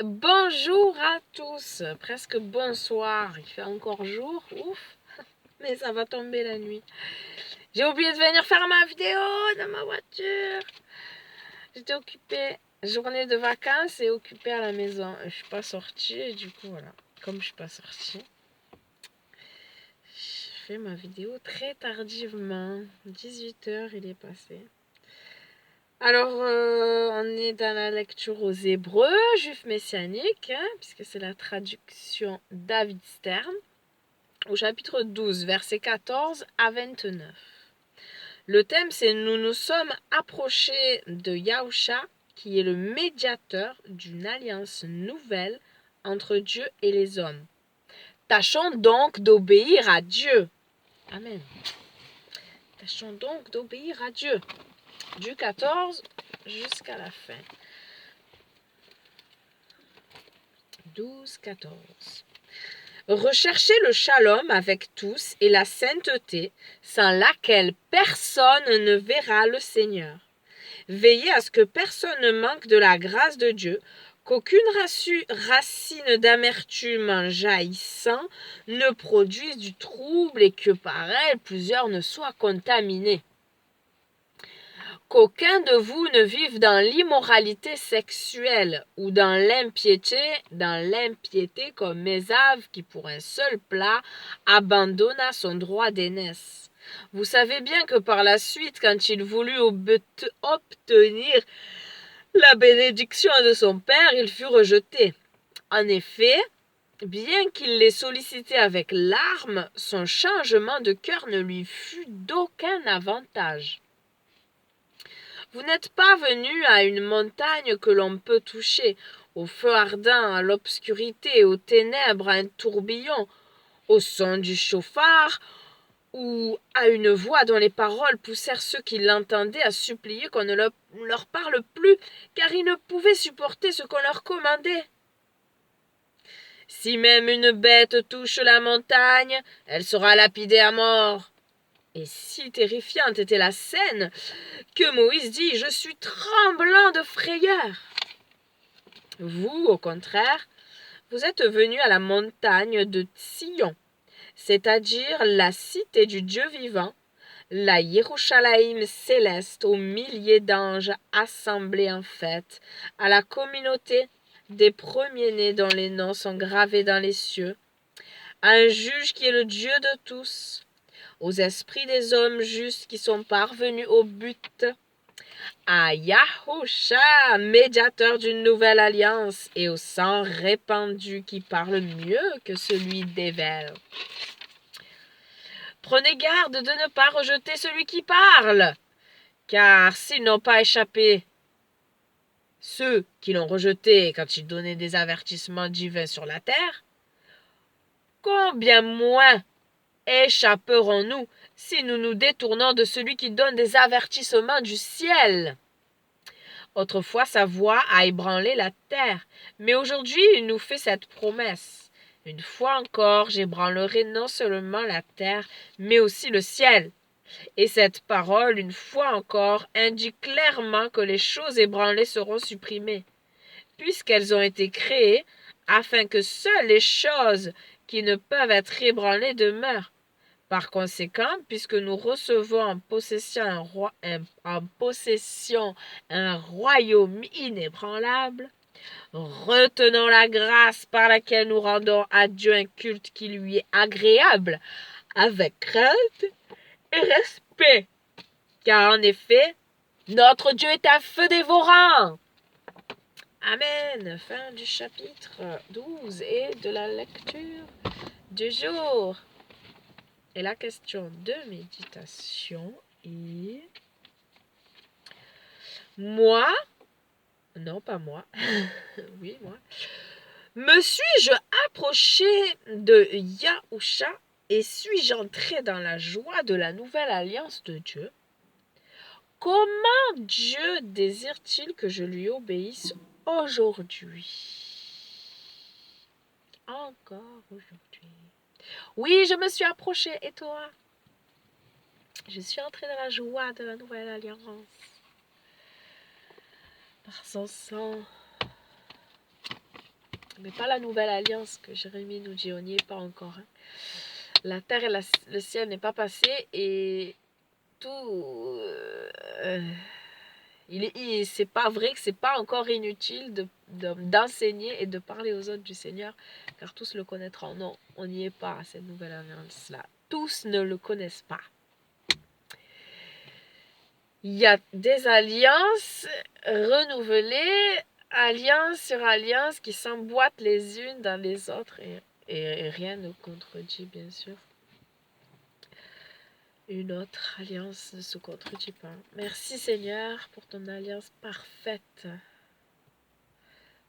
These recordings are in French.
Bonjour à tous, presque bonsoir, il fait encore jour, ouf, mais ça va tomber la nuit. J'ai oublié de venir faire ma vidéo dans ma voiture. J'étais occupée, journée de vacances et occupée à la maison. Je suis pas sortie et du coup voilà, comme je suis pas sortie, je fais ma vidéo très tardivement, 18 h il est passé. Alors, on est dans la lecture aux Hébreux, juifs messianiques, puisque c'est la traduction David Stern, au chapitre 12, versets 14 à 29. Le thème, c'est « Nous nous sommes approchés de Yahusha, qui est le médiateur d'une alliance nouvelle entre Dieu et les hommes. Tâchons donc d'obéir à Dieu. » Amen. Tâchons donc d'obéir à Dieu. Du 14 jusqu'à la fin. 12, 14. Recherchez le shalom avec tous et la sainteté, sans laquelle personne ne verra le Seigneur. Veillez à ce que personne ne manque de la grâce de Dieu, qu'aucune racine d'amertume en jaillissant ne produise du trouble et que par elle plusieurs ne soient contaminés. Qu'aucun de vous ne vive dans l'immoralité sexuelle ou dans l'impiété comme Ésav qui pour un seul plat abandonna son droit d'aînesse. Vous savez bien que par la suite, quand il voulut obtenir la bénédiction de son père, il fut rejeté. En effet, bien qu'il l'ait sollicité avec larmes, son changement de cœur ne lui fut d'aucun avantage. Vous n'êtes pas venu à une montagne que l'on peut toucher, au feu ardent, à l'obscurité, aux ténèbres, à un tourbillon, au son du chauffard, ou à une voix dont les paroles poussèrent ceux qui l'entendaient à supplier qu'on ne leur parle plus, car ils ne pouvaient supporter ce qu'on leur commandait. Si même une bête touche la montagne, elle sera lapidée à mort. Et si terrifiante était la scène que Moïse dit « Je suis tremblant de frayeur ». Vous, au contraire, vous êtes venus à la montagne de Sion, c'est-à-dire la cité du Dieu vivant, la Yerushalayim céleste aux milliers d'anges assemblés en fête, à la communauté des premiers-nés dont les noms sont gravés dans les cieux, à un juge qui est le Dieu de tous, aux esprits des hommes justes qui sont parvenus au but, à Yahusha, médiateur d'une nouvelle alliance, et au sang répandu qui parle mieux que celui d'Ével. Prenez garde de ne pas rejeter celui qui parle, car s'ils n'ont pas échappé, ceux qui l'ont rejeté quand il donnait des avertissements divins sur la terre, combien moins échapperons-nous si nous nous détournons de celui qui donne des avertissements du ciel? Autrefois, sa voix a ébranlé la terre, mais aujourd'hui, il nous fait cette promesse. Une fois encore, j'ébranlerai non seulement la terre, mais aussi le ciel. Et cette parole, une fois encore, indique clairement que les choses ébranlées seront supprimées, puisqu'elles ont été créées afin que seules les choses qui ne peuvent être ébranlées demeurent. Par conséquent, puisque nous recevons en possession un royaume inébranlable, retenons la grâce par laquelle nous rendons à Dieu un culte qui lui est agréable, avec crainte et respect. Car en effet, notre Dieu est un feu dévorant. Amen. Fin du chapitre 12 et de la lecture du jour. Et la question de méditation est... Moi, non pas moi, oui moi, me suis-je approché de Yahusha et suis-je entré dans la joie de la nouvelle alliance de Dieu? Comment Dieu désire-t-il que je lui obéisse aujourd'hui? Encore aujourd'hui. Oui, je me suis approchée, et toi? Je suis entrée dans la joie de la nouvelle alliance. Par son sang, Mais pas la nouvelle alliance que Jérémie nous dit, on n'y est pas encore. Hein. La terre et le ciel n'est pas passé et tout... c'est pas vrai que c'est pas encore inutile d'enseigner et de parler aux autres du Seigneur, car tous le connaîtront. Non, on n'y est pas à cette nouvelle alliance-là. Tous ne le connaissent pas. Il y a des alliances renouvelées, alliance sur alliance, qui s'emboîtent les unes dans les autres et rien ne contredit, bien sûr. Une autre alliance ne se contredit pas. Merci Seigneur pour ton alliance parfaite.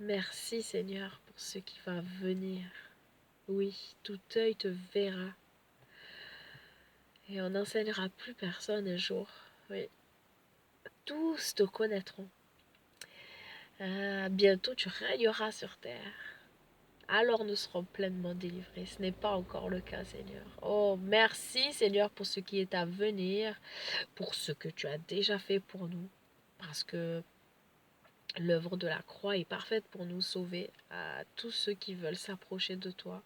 Merci Seigneur pour ce qui va venir. Oui, tout œil te verra. Et on n'enseignera plus personne un jour. Oui. Tous te connaîtront. Bientôt tu régneras sur terre. Alors nous serons pleinement délivrés. Ce n'est pas encore le cas, Seigneur. Oh, merci, Seigneur, pour ce qui est à venir, pour ce que tu as déjà fait pour nous. Parce que l'œuvre de la croix est parfaite pour nous sauver à tous ceux qui veulent s'approcher de toi.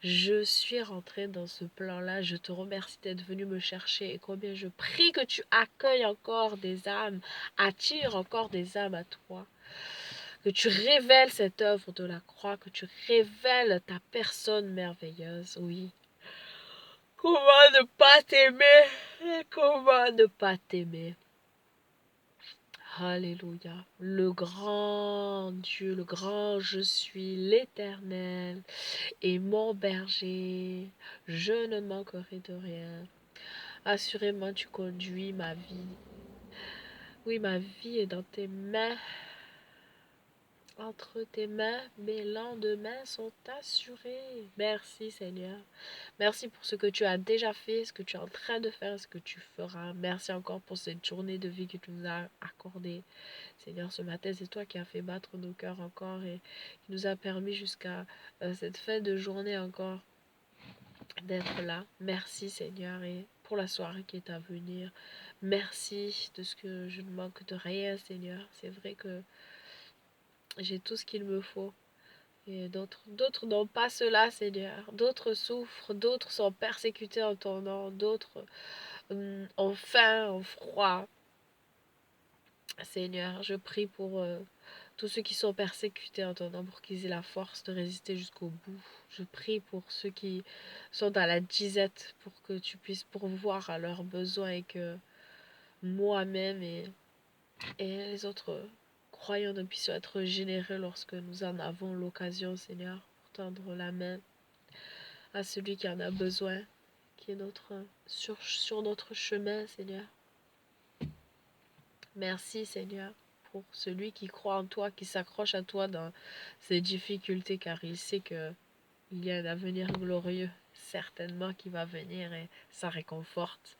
Je suis rentrée dans ce plan-là. Je te remercie d'être venu me chercher et combien je prie que tu accueilles encore des âmes, attires encore des âmes à toi. Que tu révèles cette œuvre de la croix, que tu révèles ta personne merveilleuse, oui. Comment ne pas t'aimer? Comment ne pas t'aimer? Alléluia. Le grand Dieu, le grand je suis, l'Éternel est mon berger. Je ne manquerai de rien. Assurément, tu conduis ma vie. Oui, ma vie est dans tes mains. Entre tes mains, mes lendemains sont assurés. Merci Seigneur. Merci pour ce que tu as déjà fait, ce que tu es en train de faire, ce que tu feras. Merci encore pour cette journée de vie que tu nous as accordée. Seigneur, ce matin, c'est toi qui as fait battre nos cœurs encore et qui nous a permis jusqu'à cette fin de journée encore d'être là. Merci Seigneur et pour la soirée qui est à venir. Merci de ce que je ne manque de rien Seigneur. C'est vrai que j'ai tout ce qu'il me faut. Et d'autres n'ont pas cela, Seigneur. D'autres souffrent, d'autres sont persécutés en ton nom, d'autres ont faim, ont froid. Seigneur, je prie pour tous ceux qui sont persécutés en ton nom, pour qu'ils aient la force de résister jusqu'au bout. Je prie pour ceux qui sont dans la disette, pour que tu puisses pourvoir à leurs besoins et que moi-même et les autres croyants nous puissions être généreux lorsque nous en avons l'occasion, Seigneur, pour tendre la main à celui qui en a besoin, qui est sur notre chemin, Seigneur. Merci, Seigneur, pour celui qui croit en toi, qui s'accroche à toi dans ses difficultés, car il sait que il y a un avenir glorieux, certainement, qui va venir et ça réconforte.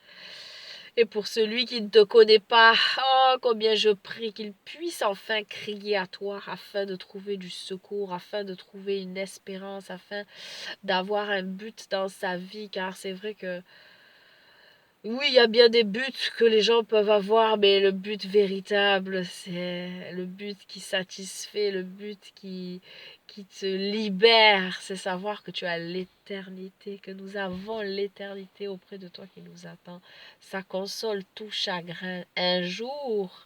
Et pour celui qui ne te connaît pas, oh, combien je prie qu'il puisse enfin crier à toi afin de trouver du secours, afin de trouver une espérance, afin d'avoir un but dans sa vie, car c'est vrai que oui, il y a bien des buts que les gens peuvent avoir, mais le but véritable, c'est le but qui satisfait, le but qui te libère, c'est savoir que tu as l'éternité, que nous avons l'éternité auprès de toi qui nous attend. Ça console tout chagrin. Un jour,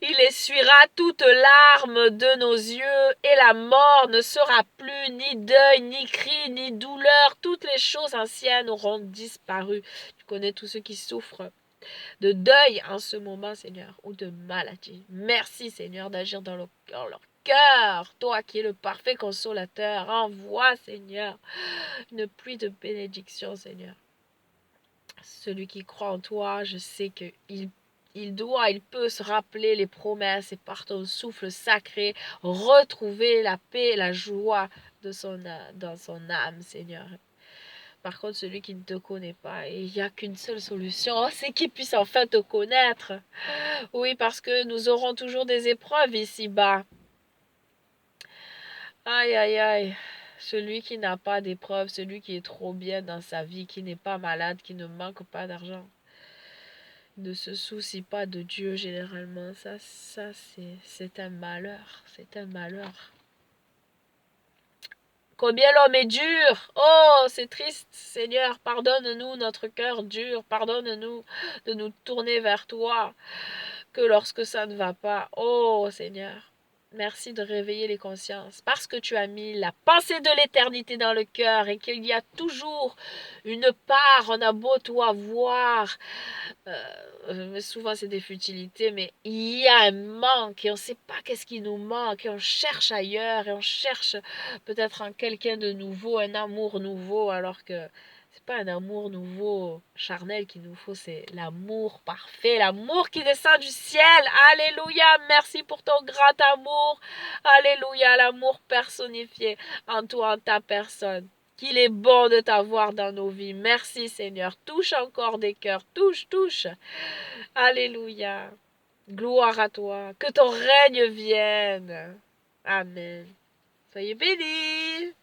il essuiera toute larme de nos yeux et la mort ne sera plus ni deuil, ni cri, ni douleur. Toutes les choses anciennes auront disparu. Tu connais tous ceux qui souffrent de deuil en ce moment, Seigneur, ou de maladie. Merci, Seigneur, d'agir dans leur cœur. Toi qui es le parfait consolateur, envoie, Seigneur, une pluie de bénédiction, Seigneur. Celui qui croit en toi, je sais qu'il il peut se rappeler les promesses et par ton souffle sacré, retrouver la paix et la joie dans son âme, Seigneur. Par contre, celui qui ne te connaît pas, il n'y a qu'une seule solution, c'est qu'il puisse enfin te connaître. Oui, parce que nous aurons toujours des épreuves ici-bas. Aïe, aïe, aïe. Celui qui n'a pas d'épreuve, celui qui est trop bien dans sa vie, qui n'est pas malade, qui ne manque pas d'argent, ne se soucie pas de Dieu généralement. Ça c'est un malheur. C'est un malheur. Combien l'homme est dur. Oh, c'est triste, Seigneur. Pardonne-nous notre cœur dur. Pardonne-nous de nous tourner vers toi que lorsque ça ne va pas. Oh, Seigneur. Merci de réveiller les consciences, parce que tu as mis la pensée de l'éternité dans le cœur et qu'il y a toujours une part, on a beau tout avoir, souvent c'est des futilités, mais il y a un manque et on ne sait pas qu'est-ce qui nous manque et on cherche ailleurs et on cherche peut-être en quelqu'un de nouveau, un amour nouveau, alors que c'est pas un amour nouveau charnel qu'il nous faut, c'est l'amour parfait, l'amour qui descend du ciel. Alléluia, merci pour ton grand amour. Alléluia, l'amour personnifié en toi, en ta personne. Qu'il est bon de t'avoir dans nos vies. Merci Seigneur. Touche encore des cœurs. Touche, touche. Alléluia. Gloire à toi. Que ton règne vienne. Amen. Soyez bénis.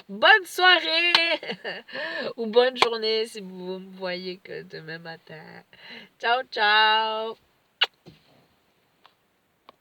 Bonne soirée ou bonne journée si vous me voyez que demain matin. Ciao, ciao.